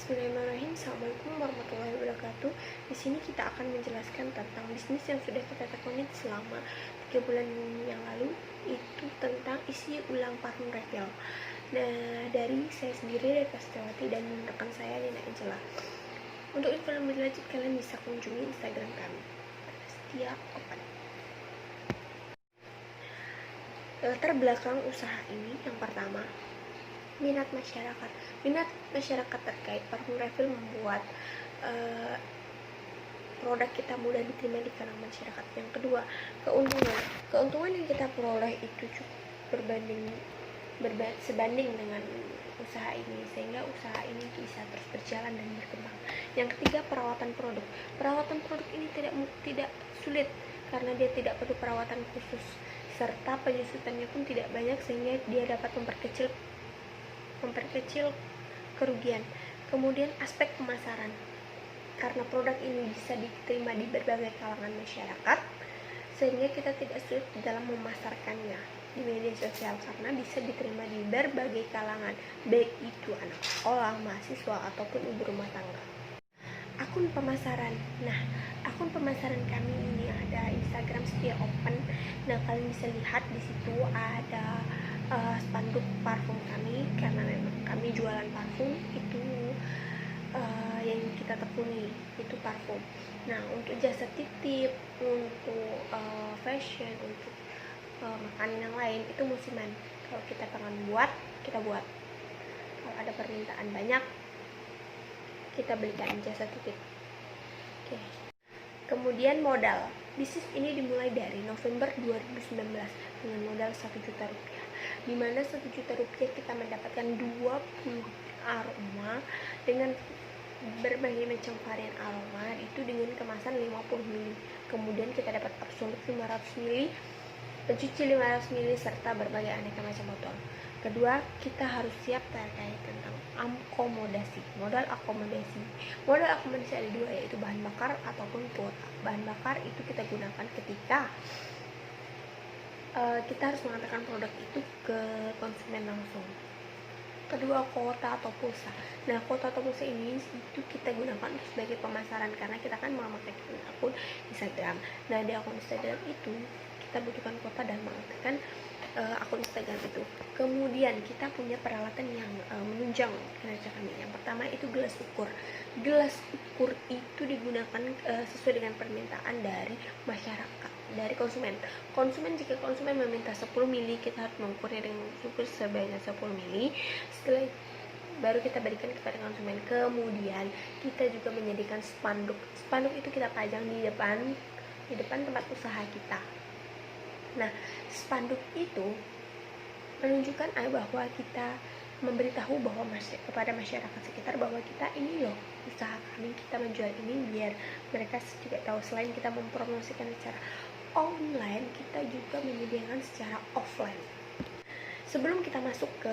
Bismillahirrahmanirrahim. Assalamualaikum warahmatullahi wabarakatuh. Di sini kita akan menjelaskan tentang bisnis yang sudah kita tekuni selama 3 bulan yang lalu, itu tentang isi ulang parfum refill. Nah, dari saya sendiri, dari Pastewati, dan rekan saya Nina Angela. Untuk info lebih lanjut, kalian bisa kunjungi Instagram kami, Setia Open. Latar belakang usaha ini, yang pertama, minat masyarakat terkait parfum refill membuat produk kita mudah diterima di kalangan masyarakat. Yang kedua, keuntungan yang kita peroleh itu cukup sebanding dengan usaha ini, sehingga usaha ini bisa terus berjalan dan berkembang. Yang ketiga, perawatan produk ini tidak sulit karena dia tidak perlu perawatan khusus, serta penyusutannya pun tidak banyak, sehingga dia dapat memperkecil kerugian. Kemudian aspek pemasaran, karena produk ini bisa diterima di berbagai kalangan masyarakat, sehingga kita tidak sulit dalam memasarkannya di media sosial karena bisa diterima di berbagai kalangan, baik itu anak sekolah, mahasiswa, ataupun ibu rumah tangga. Akun pemasaran. Nah, akun pemasaran kami ini ada Instagram Setia Open. Nah, kalian bisa lihat di situ ada spanduk parfum kami, karena memang kami jualan parfum itu yang kita tekuni itu parfum. Nah, untuk jasa titip, untuk fashion, untuk makanan yang lain itu musiman. Kalau kita pengen buat, kita buat. Kalau ada permintaan banyak, kita belikan jasa titip. Oke. Kemudian modal. Bisnis ini dimulai dari November 2019 dengan modal 1 juta rupiah, di mana 1 juta rupiah kita mendapatkan 20 aroma dengan berbagai macam varian aroma, itu dengan kemasan 50 ml. Kemudian kita dapat absolut 500 ml, pencuci 500 ml, serta berbagai aneka macam botol. Kedua, kita harus siap terkait tentang modal akomodasi. Modal akomodasi ada dua, yaitu bahan bakar ataupun kuota. Bahan bakar itu kita gunakan ketika kita harus mengantarkan produk itu ke konsumen langsung. Kedua, kuota atau pulsa. Nah, kuota atau pulsa ini itu kita gunakan sebagai pemasaran, karena kita kan memakai akun Instagram. Nah, di akun Instagram itu kita butuhkan kuota dan mengaktifkan akun Instagram itu. Kemudian kita punya peralatan yang menunjang kinerja kami. Yang pertama itu gelas ukur. Gelas ukur itu digunakan sesuai dengan permintaan dari masyarakat, dari konsumen. Jika konsumen meminta 10 ml, kita harus mengukurnya dengan ukur sebanyak 10 ml. Setelah baru kita berikan kepada konsumen. Kemudian kita juga menyediakan spanduk. Spanduk itu kita pajang di depan tempat usaha kita. Nah, spanduk itu menunjukkan bahwa kita memberitahu bahwa kepada masyarakat sekitar bahwa kita ini loh usaha kami, kita menjual ini, biar mereka juga tahu. Selain kita mempromosikan secara online, kita juga menyediakan secara offline. Sebelum kita masuk ke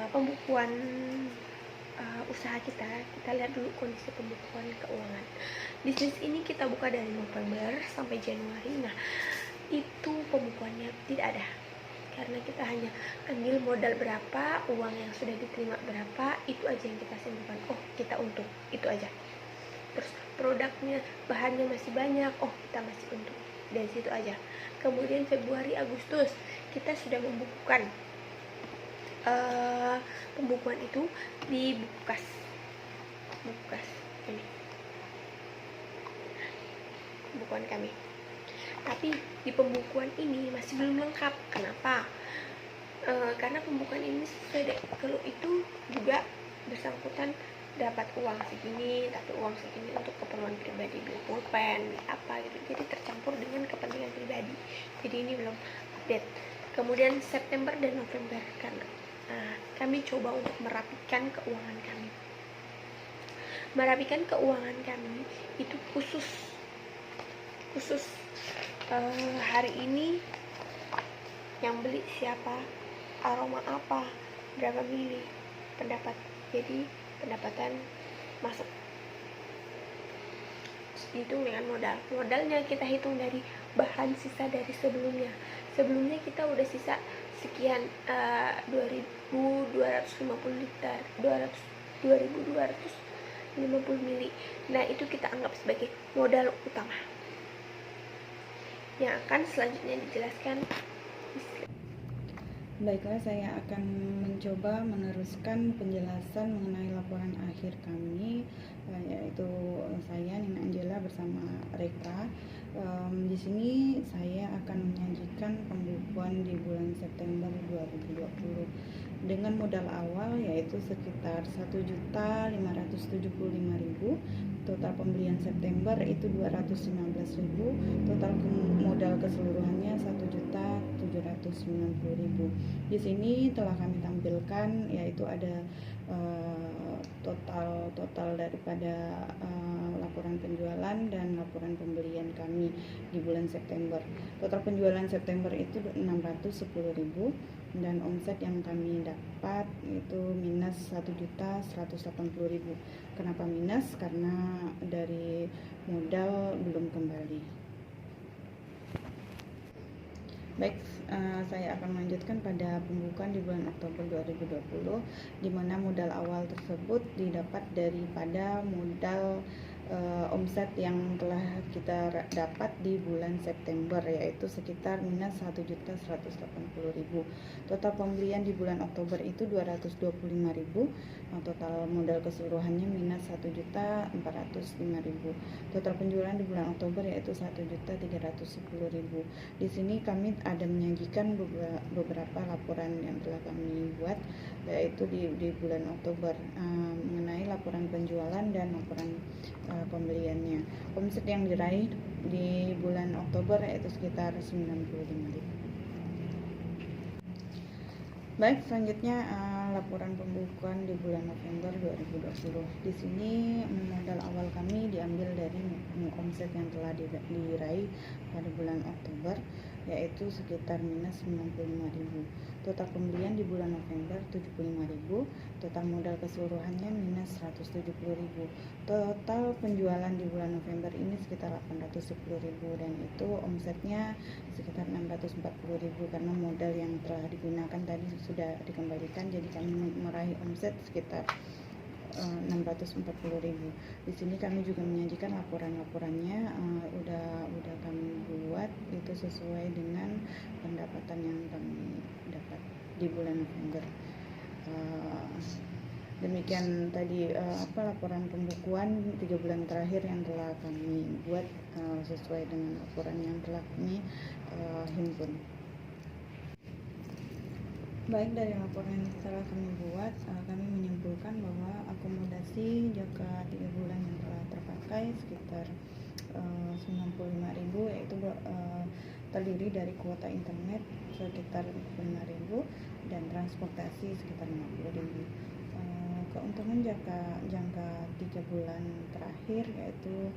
pembukuan usaha kita lihat dulu kondisi pembukuan keuangan. Bisnis ini kita buka dari November sampai Januari. Nah, itu pembukuannya tidak ada, karena kita hanya ambil modal berapa, uang yang sudah diterima berapa, itu aja yang kita simpan. Kita untung, itu aja. Terus produknya, bahannya masih banyak, kita masih untung, dari situ aja. Kemudian Februari, Agustus kita sudah membukukan pembukuan itu di Bukas ini pembukuan kami. Tapi di pembukuan ini masih belum lengkap. Kenapa? Karena pembukuan ini sesuai kalau itu juga bersangkutan dapat uang segini, tapi uang segini untuk keperluan pribadi, beli pulpen, apa gitu. Jadi tercampur dengan kepentingan pribadi. Jadi ini belum update. Kemudian September dan November, karena kami coba untuk merapikan keuangan kami. Merapikan keuangan kami itu khusus hari ini yang beli siapa, aroma apa, berapa mili, pendapat. Jadi pendapatan masuk dihitung dengan modalnya kita hitung dari bahan sisa dari sebelumnya kita udah sisa sekian, 2.250 liter, 2.200 50 mili. Nah, itu kita anggap sebagai modal utama yang akan selanjutnya dijelaskan. Baiklah, saya akan mencoba meneruskan penjelasan mengenai laporan akhir kami, yaitu saya Nina Angela bersama Reka. Di sini saya akan menyajikan pembukuan di bulan September 2020 dengan modal awal yaitu sekitar 1.575.000. Total pembelian September itu 215.000. Total modal keseluruhannya 1.790.000. Di sini telah kami tampilkan yaitu ada total daripada laporan penjualan dan laporan pembelian kami di bulan September. Total penjualan September itu 610.000 dan omset yang kami dapat itu minus 1.180.000. Kenapa minus? Karena dari modal belum kembali. Baik, saya akan melanjutkan pada pembukuan di bulan Oktober 2020, di mana modal awal tersebut didapat daripada modal omset yang telah kita dapat di bulan September, yaitu sekitar minus 1.180.000. Total pembelian di bulan Oktober itu 225.000. Total modal keseluruhannya minus 1.405.000. Total penjualan di bulan Oktober yaitu 1.310.000. Di sini kami ada menyajikan beberapa laporan yang telah kami buat, yaitu di bulan Oktober mengenai laporan penjualan dan laporan pembeliannya. Omset yang diraih di bulan Oktober yaitu sekitar 95.000. Baik, selanjutnya laporan pembukuan di bulan November 2020. Di sini modal awal kami diambil dari omset yang telah diraih pada bulan Oktober, yaitu sekitar minus 95.000. Total pembelian di bulan November 75.000. Total modal keseluruhannya minus 170.000. Total penjualan di bulan November ini sekitar 810.000 dan itu omsetnya sekitar 640.000 karena modal yang telah digunakan tadi sudah dikembalikan, jadi kami meraih omset sekitar 640.000. Di sini kami juga menyajikan laporannya, udah kami buat itu sesuai dengan pendapatan yang kami dapat di bulan November. Demikian tadi laporan pembukuan 3 bulan terakhir yang telah kami buat sesuai dengan laporan yang telah kami himpun. Baik, dari laporan yang telah kami buat, kami menyimpulkan bahwa akomodasi jangka 3 bulan yang telah terpakai sekitar 95.000, yaitu terdiri dari kuota internet sekitar 5.000 dan transportasi sekitar 50.000. Keuntungan jangka 3 bulan terakhir yaitu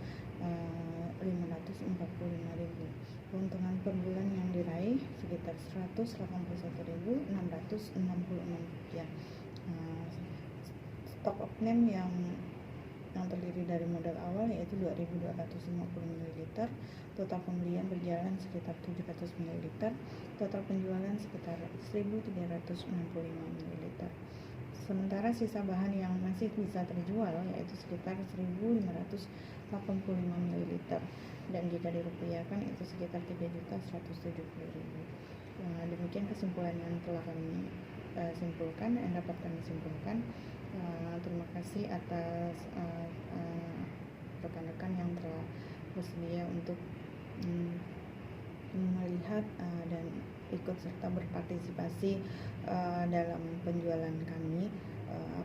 545.000. Keuntungan per bulan yang diraih sekitar 181.666 rupiah. Stok of name yang terdiri dari modal awal yaitu 2.250 ml. Total pembelian berjalan sekitar 700 ml. Total penjualan sekitar 1.365 ml. Sementara sisa bahan yang masih bisa terjual yaitu sekitar 1.585 ml dan jika dirupiahkan itu sekitar 3.170.000. Demikian kesimpulan yang telah kami simpulkan, yang dapat kami simpulkan. Terima kasih atas rekan-rekan yang telah bersedia untuk melihat dan ikut serta berpartisipasi dalam penjualan kami.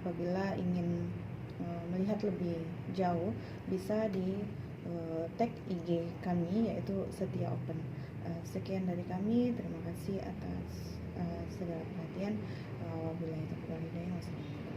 Apabila ingin melihat lebih jauh bisa di tag IG kami yaitu Setia Open. Sekian dari kami, terima kasih atas segala perhatian. Wabillahi taufiq wal hidayah. Wassalamualaikum.